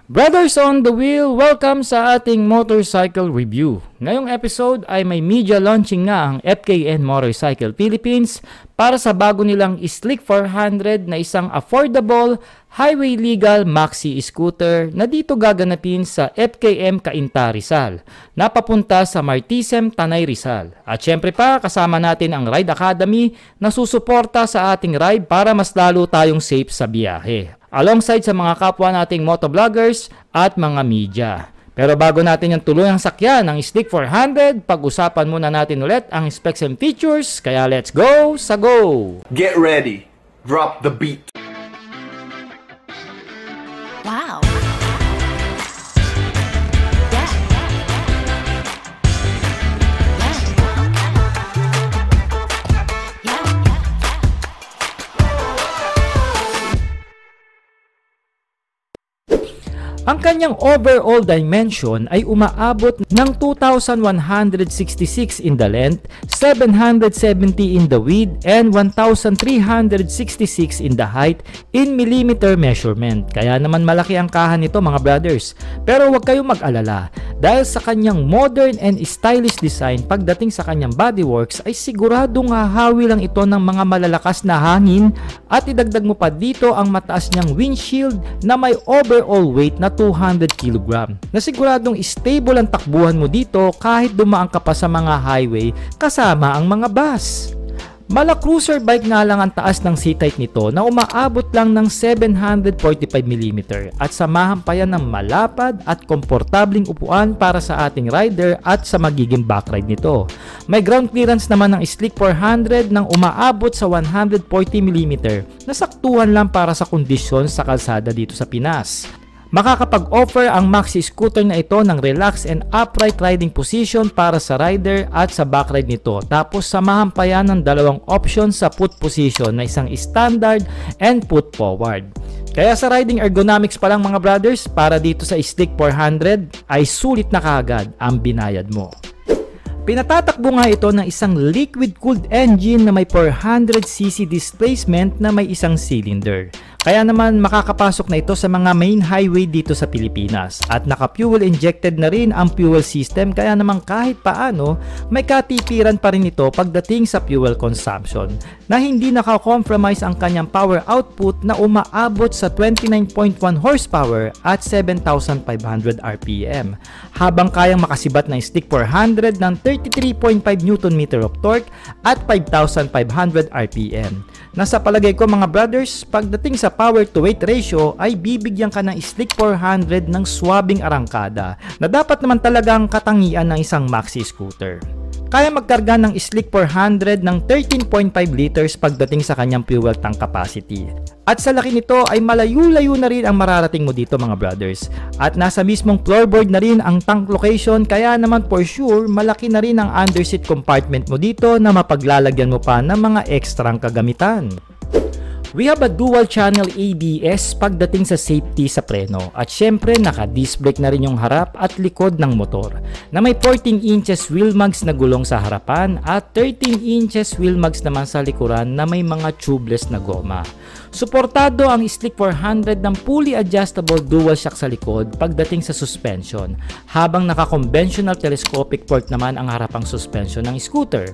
Brothers on the Wheel, welcome sa ating motorcycle review. Ngayong episode ay may media launching nga ang FKN Motorcycle Philippines para sa bago nilang Slick 400 na isang affordable, highway legal maxi scooter na dito gaganapin sa FKM Cainta Rizal, napapunta sa Martisem, Tanay Rizal. At syempre pa, kasama natin ang Ride Academy na susuporta sa ating ride para mas lalo tayong safe sa biyahe, alongside sa mga kapwa nating motovloggers at mga media. Pero bago natin yung tuluyang sakyan ng Slick 400, pag-usapan muna natin ulit ang specs and features, kaya let's go sa go! Get ready, drop the beat. Wow. Ang kanyang overall dimension ay umaabot ng 2,166 in the length, 770 in the width, and 1,366 in the height in millimeter measurement. Kaya naman malaki ang kahan nito mga brothers. Pero huwag kayong mag-alala dahil sa kanyang modern and stylish design pagdating sa kanyang bodyworks ay siguradong hahawi lang ito ng mga malalakas na hangin, at idagdag mo pa dito ang mataas niyang windshield na may overall weight na 200 kg, na siguradong stable ang takbuhan mo dito kahit dumaan ka pa sa mga highway kasama ang mga bus. Mala cruiser bike nga lang ang taas ng seat height nito na umaabot lang ng 745mm, at samahan pa yan ng malapad at komportabling upuan para sa ating rider at sa magiging backride nito. May ground clearance naman ng Slick 400 nang umaabot sa 140mm, na saktuhan lang para sa kondisyon sa kalsada dito sa Pinas. Makakapag-offer ang maxi scooter na ito ng relaxed and upright riding position para sa rider at sa backride nito. Tapos samahan pa yan ng dalawang options sa put position na isang standard and put forward. Kaya sa riding ergonomics pa lang mga brothers, para dito sa Slick 400 ay sulit na kaagad ang binayad mo. Pinatatakbo nga ito ng isang liquid-cooled engine na may 400cc displacement na may isang cylinder. Kaya naman makakapasok na ito sa mga main highway dito sa Pilipinas, at naka-fuel injected na rin ang fuel system, kaya naman kahit paano may katipiran pa rin ito pagdating sa fuel consumption, na hindi naka-compromise ang kanyang power output na umaabot sa 29.1 horsepower at 7,500 RPM, habang kayang makasibat ng Slick 400 ng 33.5 Nm of torque at 5,500 RPM. Nasa palagay ko mga brothers, pagdating sa power to weight ratio ay bibigyan ka ng Slick 400 ng swabing arangkada, na dapat naman talagang katangian ng isang maxi scooter. Kaya magkarga ng Slick 400 ng 13.5 liters pagdating sa kanyang fuel tank capacity. At sa laki nito ay malayo-layo na rin ang mararating mo dito mga brothers. At nasa mismong floorboard na rin ang tank location, kaya naman for sure malaki na rin ang underseat compartment mo dito na mapaglalagyan mo pa ng mga ekstrang kagamitan. We have a dual channel ABS pagdating sa safety sa preno, at syempre naka-disc brake na rin yung harap at likod ng motor, na may 14 inches wheel mugs na gulong sa harapan at 13 inches wheel mugs naman sa likuran na may mga tubeless na goma. Suportado ang Slick 400 ng fully adjustable dual shock sa likod pagdating sa suspension, habang naka-conventional telescopic port naman ang harapang suspension ng scooter.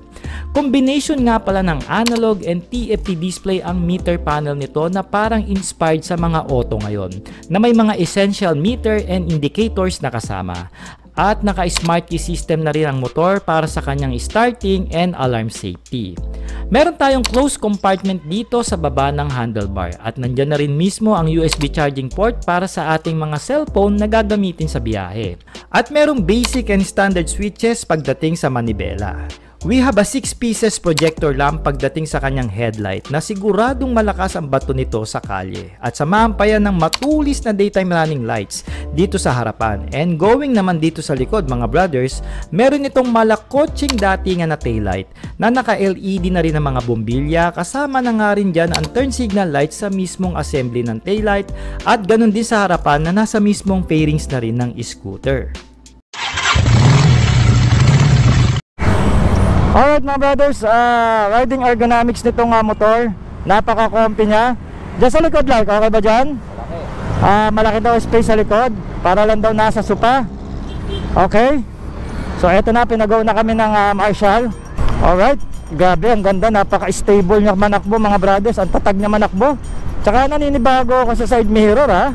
Combination nga pala ng analog and TFT display ang meter panel nito na parang inspired sa mga auto ngayon, na may mga essential meter and indicators na kasama. At naka-smart key system na rin ang motor para sa kanyang starting and alarm safety. Meron tayong closed compartment dito sa baba ng handlebar, at nandyan na rin mismo ang USB charging port para sa ating mga cellphone na gagamitin sa biyahe. At merong basic and standard switches pagdating sa manibela. We have a 6 pieces projector lamp pagdating sa kanyang headlight, na siguradong malakas ang bato nito sa kalye, at samahan pa yan ng matulis na daytime running lights dito sa harapan. And going naman dito sa likod mga brothers, meron itong malakotsing datingan na taillight na naka-LED na rin ang mga bombilya, kasama na nga rin dyan ang turn signal light sa mismong assembly ng taillight, at ganun din sa harapan na nasa mismong fairings na rin ng scooter. Alright mga brothers, riding ergonomics nitong motor, napaka-comfy niya. Diyan sa likod like, okay ba dyan? Malaki daw space sa likod para lang daw nasa sopa. Okay, so eto na, pinagaw na kami ng Marshall. Alright, grabe, ang ganda, napaka-stable niya manakbo mga brothers. Ang tatag niya manakbo. Tsaka naninibago ako sa side mirror ha.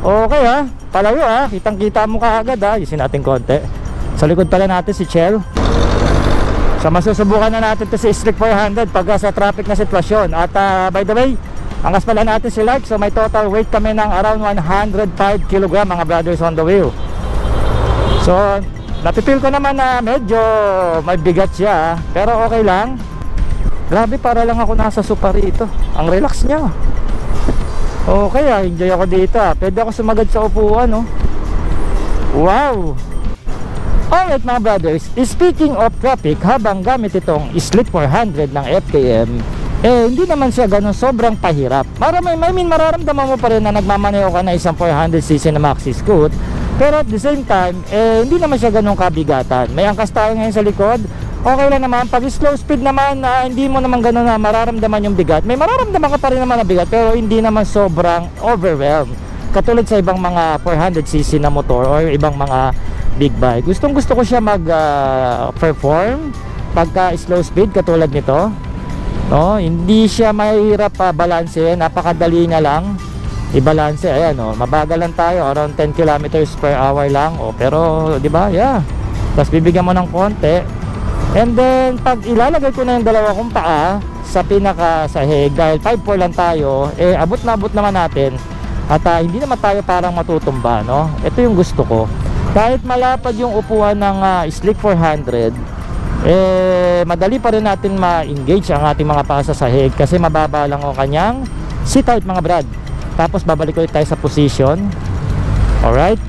Okay ha, palayo ha, kitang kita mo kaagad ha. Yusin natin konti. Sa likod pala natin si Chell. So masusubukan na natin to si Slick 400 pag sa traffic na sitwasyon. At by the way, angas pala natin si Lark. So may total weight kami ng around 105 kg mga brothers on the wheel. So napipil ko naman na medyo may bigat siya, pero okay lang. Grabe, para lang ako nasa sopa rito. Ang relax niya. Okay enjoy ako dito Pwede ako sumagad sa upuan Wow. Alright mga brothers, speaking of traffic, habang gamit itong Slick 400 ng FKM, hindi naman siya ganun sobrang pahirap. Mararamdaman mo pa rin na nagmamaneho ka na isang 400cc na maxi scoot, pero at the same time, hindi naman siya ganun kabigatan. May angkas tayo ngayon sa likod, okay lang naman. Pag slow speed naman, hindi mo naman ganun na mararamdaman yung bigat. May mararamdaman ka pa rin naman na bigat, pero hindi naman sobrang overwhelmed katulad sa ibang mga 400cc na motor or ibang mga big bike. Gustong gusto ko siya mag perform pagka slow speed katulad nito. Hindi siya mahirap balansehin, napakadali niya lang i-balanse. Ayan mabagal lang tayo, around 10 kilometers per hour lang pero di ba? Yeah. Tapos bibigyan mo ng konti. And then pag ilalagay ko na yung dalawa kong paa sa pinaka sahig, dahil 5'4" lang tayo, abot na abot naman natin. At hindi naman tayo parang matutumba Ito yung gusto ko. Kahit malapad yung upuan ng Slick 400, madali pa rin natin ma-engage ang ating mga paa sa sahig kasi mababa lang ang kanyang seat height mga brad. Tapos babalik ulit tayo sa position. Alright.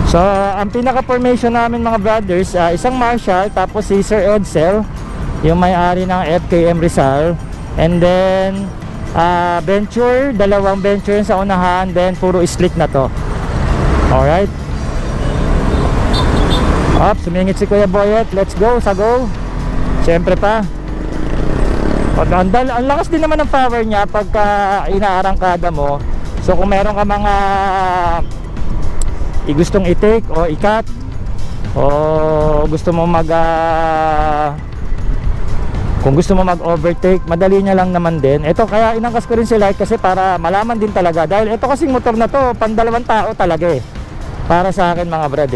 So ang pinaka formation namin mga brothers, isang Marshall, tapos si Sir Edsel, yung may-ari ng FKM Rizal, and then Venture, dalawang Venture sa unahan, then puro Slick na to. Alright. Sumingit si Kuya Boyet. Let's go, sa go. Siyempre pa. Ang lakas din naman ng power niya pagka inaarangkada mo. So kung meron ka mga gustong i-take o i-cut, o gusto mo kung gusto mo mag-overtake, madali niya lang naman din. Ito kaya inangkas ko rin si Lark kasi para malaman din talaga. Dahil ito kasing motor na to, pandalawang tao talaga para sa akin mga brad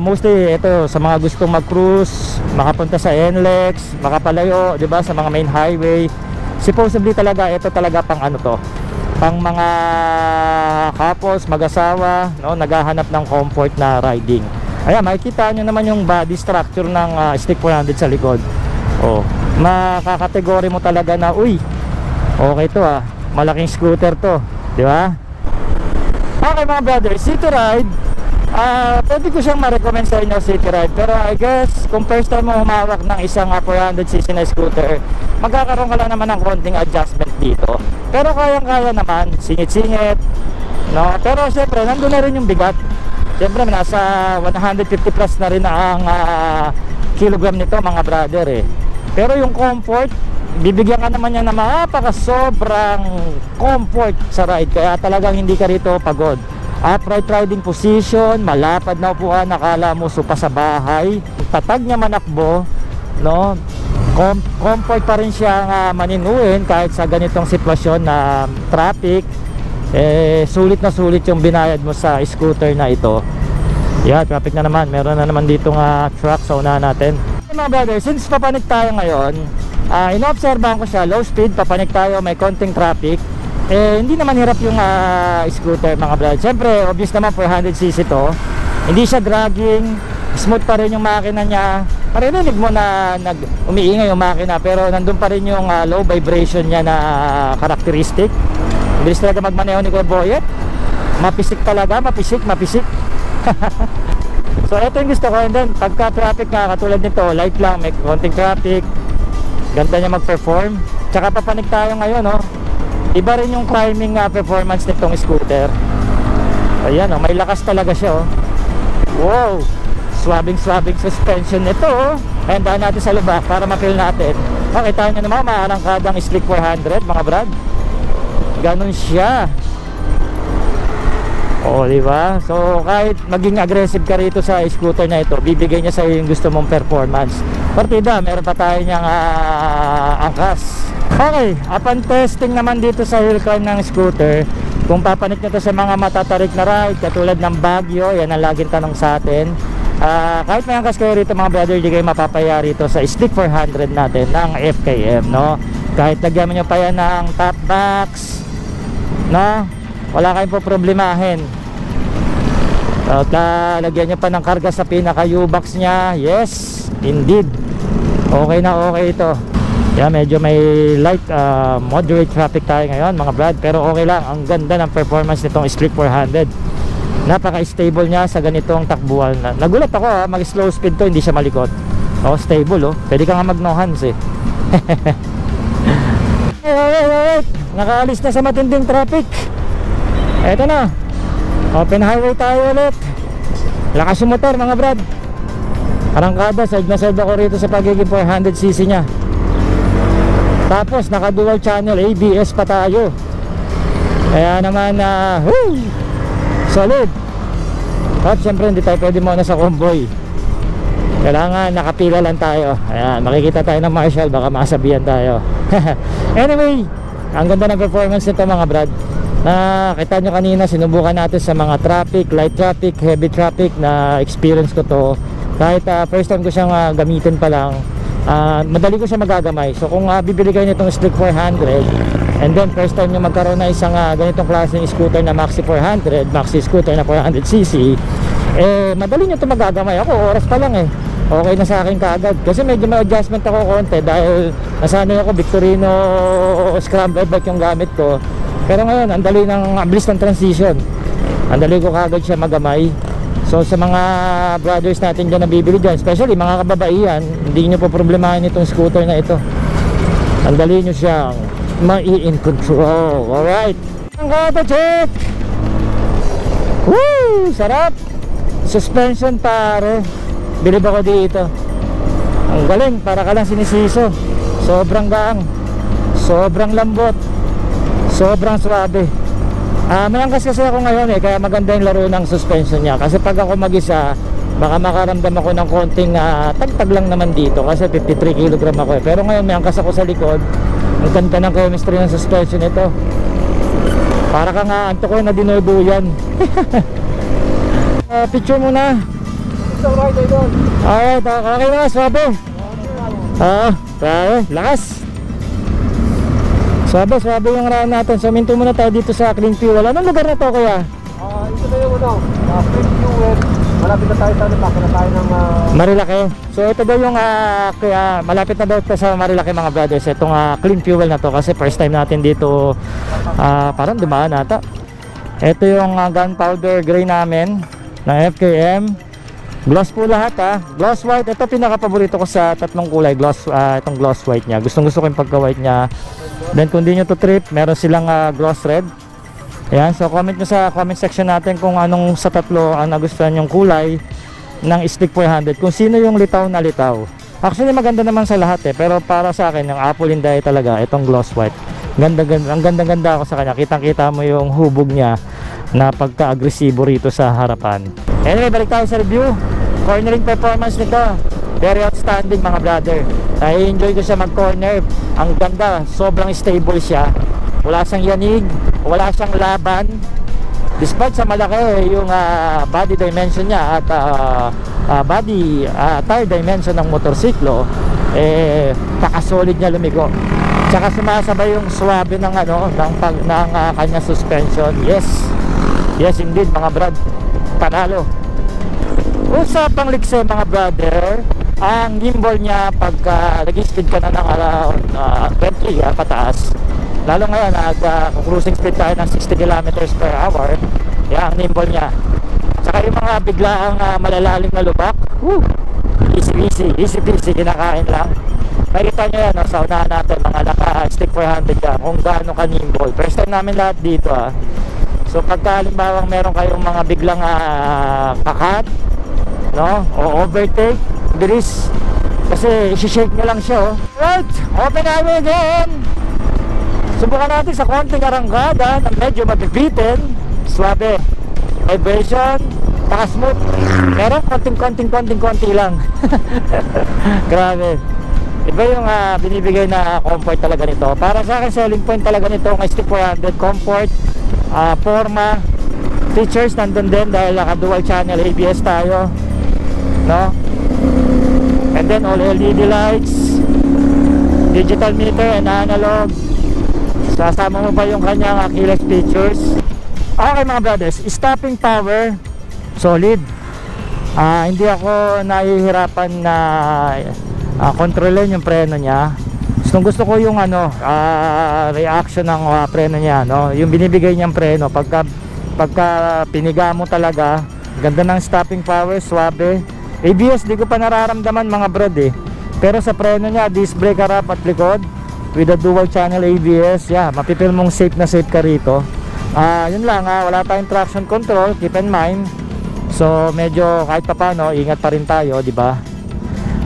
mostly ito sa mga gustong mag-cruise, makapunta sa NLEX, makapalayo, 'di ba, sa mga main highway. Supposedly talaga ito talaga pang pang mga couples, mag-asawa, naghahanap ng comfort na riding. Ayan, makikita nyo naman yung body structure ng Slick 400 sa likod. Makakategory mo talaga na okay to malaking scooter to, 'di ba? Okay mga brothers, city ride. Pwede ko siyang ma-recommend sa inyo city ride, pero I guess kung first time mo humawak ng isang 400cc na scooter, magkakaroon ka lang naman ng konting adjustment dito, pero kayang-kaya naman, singit-singit pero syempre nandun na rin yung bigat. Syempre nasa 150 plus na rin ang kilogram nito mga brother pero yung comfort, bibigyan ka naman niya na sobrang comfort sa ride, kaya talagang hindi ka rito pagod. Upright riding position, malapad na upuan, nakala mo supa sa bahay. Tatag niya manakbo, comfort pa rin siya maninuin kahit sa ganitong sitwasyon na traffic. Sulit na sulit yung binayad mo sa scooter na ito. Traffic na naman, meron na naman dito truck sa unahan natin. Mga brother, since papanik tayo ngayon, inoobserbahan ko siya, low speed, papanik tayo, may konting traffic. Hindi naman hirap yung scooter mga brad. Siyempre obvious naman 400cc to, hindi siya dragging, smooth pa rin yung makina niya. Marinig mo na umiingay yung makina, pero nandun pa rin yung low vibration niya na karakteristik. Bilis talaga magmaneho ni Kuya Boyet. Mapisik talaga, mapisik. So ito yung gusto ko. And then pagka traffic katulad nito, light lang, may konting traffic, ganda niya mag-perform. Tsaka papanig tayo ngayon iba rin yung climbing performance nitong scooter. Ayan may lakas talaga siya Wow, swabing suspension nito Ayan, daan natin sa lubak para ma-feel natin. Makita nyo naman, maarangkadang Slick 400 mga brad. Ganun siya. Oo, di ba? So kahit maging aggressive ka rito sa scooter na ito, bibigay niya sa iyo yung gusto mong performance. Partida, meron pa tayo niyang angkas. Okay, upon testing naman dito sa hill climb ng scooter, kung papanik nyo to sa mga matatarik na ride katulad ng Baguio, yan ang laging tanong sa atin. Kahit may angkas kayo rito mga brother, hindi kayo mapapaya rito sa Stick 400 natin ng FKM, no? Kahit lagyan nyo pa yan ng top box, no? Wala kayong po problemahin. At lagyan nyo pa ng karga sa pinaka U-box nya. Yes, indeed. Okay na okay ito. Yeah, medyo may light moderate traffic tayo ngayon mga brad, pero okay lang. Ang ganda ng performance nitong Stick 400. Napaka-stable niya sa ganitong takbuhan. Nagulat ako mag slow speed to, hindi siya malikot. Stable Pwede ka nga mag no hands eh. Wait. Nakaalis na sa matinding traffic. Eto na. Open highway tayo ulit. Lakas yung motor mga brad. Arangkada, side na side ako rito sa pagiging 400cc nya. Tapos naka dual channel ABS pa tayo. Kaya naman solid. At syempre hindi tayo pwede muna sa convoy. Kailangan nakapila lang tayo. Ayan, makikita tayo ng marshal, baka masabihan tayo. Anyway, ang ganda ng performance nito mga brad. Kita nyo kanina, sinubukan natin sa mga traffic, light traffic, heavy traffic na experience ko to. Kahit first time ko siyang gamitin pa lang, madali ko siya magagamay. So kung bibili kayo nitong Stick 400 and then first time nyo magkaroon na isang ganitong klaseng scooter na Maxi 400, Maxi scooter na 400cc, madali nyo ito magagamay. Ako oras pa lang okay na sa akin kaagad, kasi medyo may adjustment ako konti dahil nasanay ako Victorino scramble bike yung gamit ko. Pero ngayon ang dali ng bilis ng transition, ang dali ko kaagad siya magamay. So sa mga brothers natin dyan na bibili dyan, especially mga kababaihan, hindi nyo po problemahin itong scooter na ito. Ang dali nyo siyang mai-in control. Alright, ang kata check. Woo! Sarap! Suspension pare, bilib ako dito. Ang galing, para ka lang sinisiso. Sobrang gaang, sobrang lambot, sobrang swabe. May angkas kasi ako ngayon kaya maganda yung laro ng suspension niya. Kasi pag ako mag-isa, baka makaramdam ako ng konting tagtag lang naman dito, kasi 53 kg ako Pero ngayon may angkas ako sa likod. Ang ganda ng chemistry ng suspension ito. Para ka nga anto ko na dinuduyan. Picture muna. Alright, okay na, swabe. Lakas. Swabe yung raan natin. So minto muna tayo dito sa Clean Fuel. Anong lugar na to kuya? Ito na yung Clean Fuel. Malapit na tayo sa Marilaki na tayo ng Marilaki. So ito daw yung kaya malapit na daw sa Marilaki mga brothers. Itong Clean Fuel na to, kasi first time natin dito parang dumaan ata. Ito yung gunpowder gray namin ng FKM. Gloss po lahat gloss white. Ito pinaka-paborito ko sa tatlong kulay. Itong gloss white nya. Gustong gusto ko yung pagka-white nya. Then kung di nyo to trip, meron silang gloss red. Ayan, so comment nyo sa comment section natin kung anong sa tatlo ang nagustuhan yung kulay ng Stick 400. Kung sino yung litaw na litaw. Actually maganda naman sa lahat pero para sa akin yung Apple Inday talaga, itong gloss white. Ang ganda ako sa kanya. Kitang-kita mo yung hubog niya na pagka-agresibo rito sa harapan. Anyway, balik tayo sa review. Cornering performance nito, very outstanding mga brother. I-enjoy ko siya mag-corner. Ang ganda, sobrang stable siya. Wala siyang yanig, wala siyang laban. Despite sa malaki yung body dimension niya at tire dimension ng motorsiklo, pakasolid niya lumigo. Tsaka sumasabay yung swabe ng kanya suspension. Yes indeed mga brad, panalo. Usapang likse mga brother, ang gimbal niya pagka nag-speed ka na ng around 20 pataas, lalo ngayon cruising speed tayo ng 60 kilometers per hour, yan ang gimbal niya. Tsaka yung mga biglaang malalalim na lubak, easy peasy, kinakain lang. Makikita nyo yan sa unahan natin, mga naka Stick 400 yan, kung gaano ka nimble. First time namin lahat dito So pagka halimbawa meron kayong mga biglang kakat, o overtake, bilis, kasi isi-shake nyo lang siya Right, open highway again. Subukan natin sa konting arangkada na medyo mabibitin. Swabe. vibration, smooth. Pero konting-konti lang. Grabe. Iba yung binibigay na comfort talaga nito. Para sa akin, selling point talaga nito ng Stick 400. Comfort, forma, features nandun din dahil naka dual channel ABS tayo, no? And then all LED lights, digital meter and analog. Sasama mo pa yung kanyang keyless features. Okay mga brothers, stopping power solid. Hindi ako nahihirapan na kontrolin yung preno niya. Gusto ko yung reaction ng preno niya, no? Yung binibigay niyang preno pagka piniga mo talaga. Ganda ng stopping power, suabe. ABS di ko pa nararamdaman mga brad eh. Pero sa preno niya, disc brake harap at likod with a dual channel ABS. Yeah, mapipil mong safe na safe ka rito. Yun lang, wala tayong traction control, keep in mind. So medyo kahit pa paano, ingat pa rin tayo, di ba?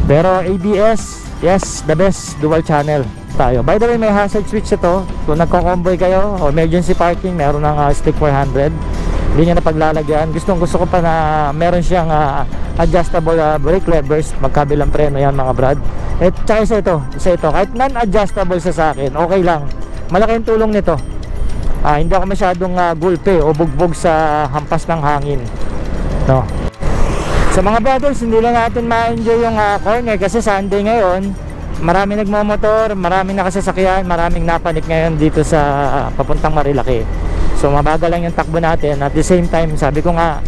Pero ABS, yes, the best dual channel tayo. By the way, may hazard switch ito. Kung nagko-convoy kayo o emergency parking, meron ng Stick 400. Hindi nyo na paglalagyan. Gusto ko pa na meron siyang adjustable brake levers, magkabilang preno yan mga brad. At saka isa ito, kahit non-adjustable sa akin, okay lang. Malaking tulong nito. Hindi ako masyadong gulpe o bugbog sa hampas ng hangin, no? Sa mga brothers, hindi lang natin ma-enjoy yung corner kasi Sunday ngayon. Marami nagmamotor, maraming nakasasakyan, maraming napanik ngayon dito sa papuntang Marilaki. So mabagal lang yung takbo natin. At the same time, sabi ko nga,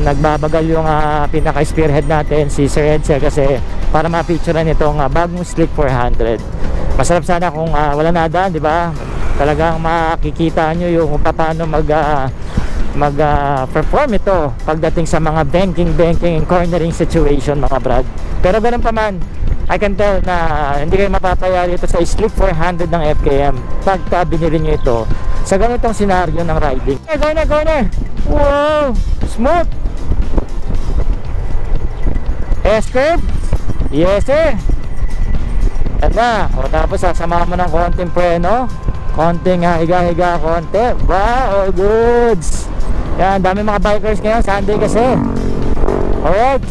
nagbabagal yung pinaka-spearhead natin, si Sir Edsel, kasi para ma-featurean itong bagong Stick 400. Masarap sana kung wala nada, di ba? Talagang makikita nyo yung paano mag-perform ito pagdating sa mga banking and cornering situation mga brad. Pero ganun pa man, I can tell na hindi kayo mapapaya dito sa Stick 400 ng FKM pagka binili nyo ito sa ganitong senaryo ng riding. Corner! Wow! Smooth! S-curve? Yes sir! Yan na. O tapos sasama mo ng konting preno, konting higa-higa konti. Wow! All goods! Yan, dami mga bikers ngayon, Sunday kasi. Alright.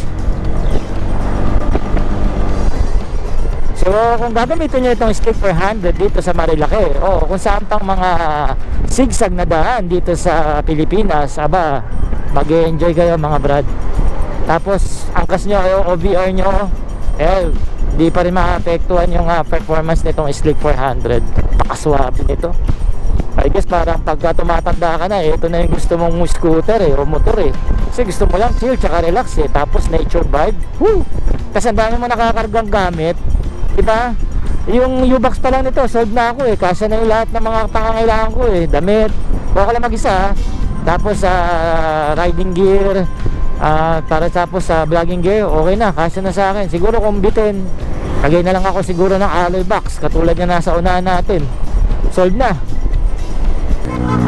So kung gagamitin nyo itong Stick 400 dito sa Marilaki, o kung saan pang mga sigsag na daan dito sa Pilipinas, aba, mag-enjoy kayo mga brad. Tapos angkas nyo o OVR nyo, di pa rin maapektuhan yung performance nitong Stick 400. Pakaswabe nito. I guess parang pagka tumatanda ka na, ito na yung gusto mong scooter o motor kasi gusto mo lang chill tsaka relax tapos nature vibe. Woo! Kasi ang dami mo nakakargang gamit, diba? Yung U-Box pa lang nito, sold na ako kasi na yung lahat ng mga pangangailangan ko damit, huwag ka lang mag-isa tapos riding gear, para tapos vlogging gear, okay na, kasi na sa akin. Siguro kung bitin, lagay na lang ako siguro ng alloy box katulad na nasa unahan natin, sold na.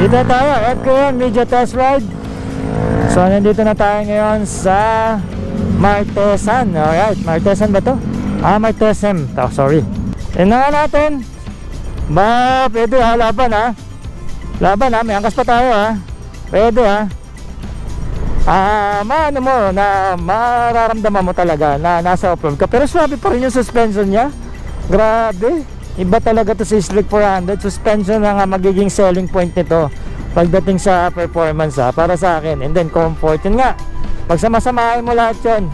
Dito tayo, FKM Media Test Ride. So nandito na tayo ngayon sa Martesan. Alright, Martesan ba to? Martesem. Sorry. Tingnan natin. Ba, pwede laban laban may angkas pa tayo pwede maano mo na mararamdaman mo talaga na nasa off-road ka, pero swabe pa rin yung suspension niya. Grabe, iba talaga to sa Stick 400. Suspension na nga magiging selling point nito pagdating sa performance para sa akin. And then comfort, yun nga, pag samasamahin mo lahat yun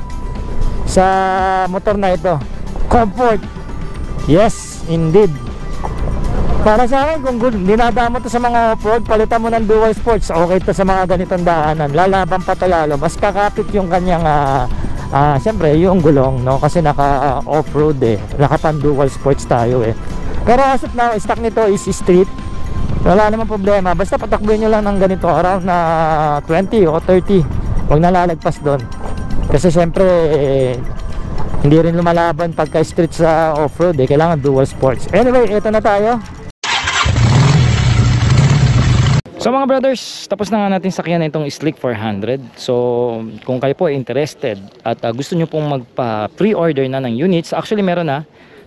sa motor na ito, comfort, yes indeed. Para sa akin, kung dinadama to sa mga off-road, palitan mo ng dual sports, okay to sa mga ganitong daanan, lalaban pa talalo, mas kakapit yung kanyang syempre yung gulong, no? Kasi naka off-road naka pan dual sports tayo pero as of now, stock nito is street, wala namang problema, basta patakbuhin nyo lang ng ganito around 20 o 30, huwag nalalagpas doon kasi syempre hindi rin lumalaban pagka street sa off-road kailangan dual sports. Anyway, ito na tayo. So mga brothers, tapos na nga natin sakyan na itong Stick 400. So kung kayo po ay interested at gusto nyo pong magpa-pre-order na ng units, actually meron na,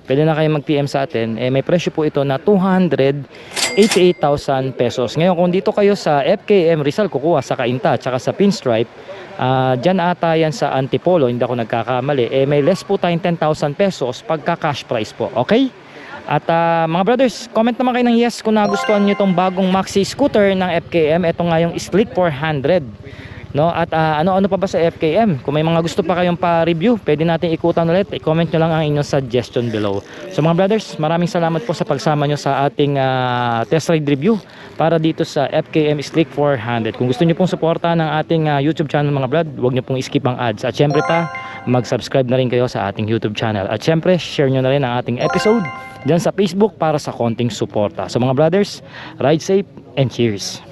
pwede na kayo mag-PM sa atin. May presyo po ito na 200 88,000 pesos. Ngayon kung dito kayo sa FKM Rizal kukuha sa Cainta at saka sa Pinstripe, dyan ata yan sa Antipolo, hindi ako nagkakamali, may less po tayong 10,000 pesos pagka cash price po. Okay? At mga brothers, comment naman kayo ng yes kung nagustuhan nyo itong bagong maxi scooter ng FKM. Ito nga yung Slick 400, no? At ano-ano pa ba sa FKM? Kung may mga gusto pa kayong pa-review, pwede natin ikutan ulit. I-comment nyo lang ang inyong suggestion below. So mga brothers, maraming salamat po sa pagsama nyo sa ating test ride review para dito sa FKM Slick 400. Kung gusto nyo pong suporta ng ating YouTube channel mga brad, huwag nyo pong skip ang ads. At syempre pa, mag-subscribe na rin kayo sa ating YouTube channel. At syempre, share nyo na rin ang ating episode dyan sa Facebook para sa konting suporta. So mga brothers, ride safe and cheers!